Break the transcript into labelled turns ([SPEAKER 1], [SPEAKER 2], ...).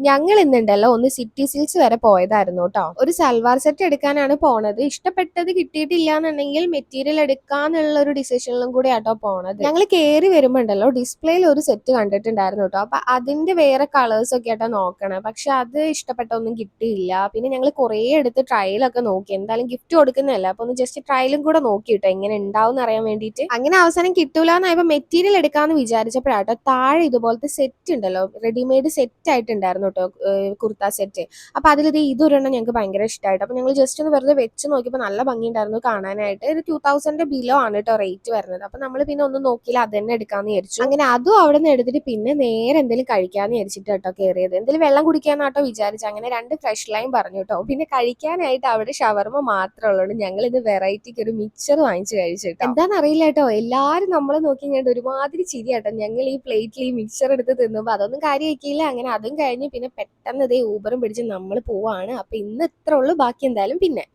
[SPEAKER 1] ഞങ്ങൾ ഇന്നുണ്ടല്ലോ ഒന്ന് city silks വരെ പോയതായിരുന്നു കേട്ടോ. ഒരു സൽവാർ സെറ്റ് എടുക്കാനാണ് പോണത്. ഇഷ്ടപ്പെട്ടത് കിട്ടിയിട്ടില്ല എന്നുണ്ടെങ്കിൽ മെറ്റീരിയൽ എടുക്കാന്നുള്ള ഒരു ഡിസിഷനിലും കൂടി ആട്ടോ പോണത്. ഞങ്ങൾ കയറി വരുമ്പോ ഉണ്ടല്ലോ ഡിസ്പ്ലേയിൽ ഒരു സെറ്റ് കണ്ടിട്ടുണ്ടായിരുന്നു കേട്ടോ. അപ്പൊ അതിന്റെ വേറെ കളേഴ്സ് ഒക്കെ ആട്ടോ നോക്കണം. പക്ഷെ അത് ഇഷ്ടപ്പെട്ടൊന്നും കിട്ടിയില്ല. പിന്നെ ഞങ്ങൾ കുറേ എടുത്ത് ട്രയലൊക്കെ നോക്കി. എന്തായാലും ഗിഫ്റ്റ് കൊടുക്കുന്നതല്ല, അപ്പൊ ഒന്ന് ജസ്റ്റ് ട്രയലും കൂടെ നോക്കി കേട്ടോ എങ്ങനെ ഉണ്ടാവും അറിയാൻ വേണ്ടിയിട്ട്. അങ്ങനെ അവസാനം കിട്ടൂല എന്നായപ്പോ മെറ്റീരിയൽ എടുക്കാന്ന് വിചാരിച്ചപ്പോഴാട്ടോ താഴെ ഇതുപോലത്തെ സെറ്റ് ഉണ്ടല്ലോ, റെഡിമെയ്ഡ് സെറ്റ് ആയിട്ടുണ്ടായിരുന്നു കേട്ടോ, കുർത്ത സെറ്റ്. അപ്പൊ അതിലിത് ഇതൊരെണ്ണം ഞങ്ങൾക്ക് ഭയങ്കര ഇഷ്ടമായിട്ട്, അപ്പൊ ഞങ്ങൾ ജസ്റ്റ് ഒന്ന് വെറുതെ വെച്ച് നോക്കിയപ്പോൾ നല്ല ഭംഗിയുണ്ടായിരുന്നു കാണാനായിട്ട്. ഒരു 2000 ബിലോ ആണ് കേട്ടോ റേറ്റ് വരുന്നത്. അപ്പൊ നമ്മൾ പിന്നെ ഒന്നും നോക്കിയില്ല, അത് തന്നെ എടുക്കാന്ന് വിചാരിച്ചു. അങ്ങനെ അതും അവിടെ നിന്ന് എടുത്തിട്ട് പിന്നെ നേരെ എന്തെങ്കിലും കഴിക്കാന്ന് വിചാരിച്ചിട്ട് കേട്ടോ കയറിയത്. എന്തെങ്കിലും വെള്ളം കുടിക്കാന്നാട്ടോ വിചാരിച്ചു. അങ്ങനെ 2 ഫ്രഷ് ലൈം പറഞ്ഞു കേട്ടോ. പിന്നെ കഴിക്കാനായിട്ട് അവിടെ ഷവർമ മാത്രമേ ഉള്ളൂ. ഞങ്ങൾ ഇത് വെറൈറ്റിക്ക് ഒരു മിക്സർ വാങ്ങിച്ച് കഴിച്ചിട്ടോ. എന്താണെന്നറിയില്ല കേട്ടോ, എല്ലാവരും നമ്മളെ നോക്കി കണ്ട് ഒരുമാതിരി ചിരി കേട്ടോ. ഞങ്ങൾ ഈ പ്ലേറ്റിൽ ഈ മിക്സർ എടുത്ത് തിന്നുമ്പോൾ അതൊന്നും കാര്യമാക്കിയില്ല. അങ്ങനെ അതും കഴിഞ്ഞ് പിന്നെ പെട്ടെന്ന് ഇതേ ഊബറും പിടിച്ച് നമ്മൾ പോവാണ്. അപ്പൊ ഇന്ന് ഇത്ര ഉള്ളൂ, ബാക്കി എന്തായാലും പിന്നെ.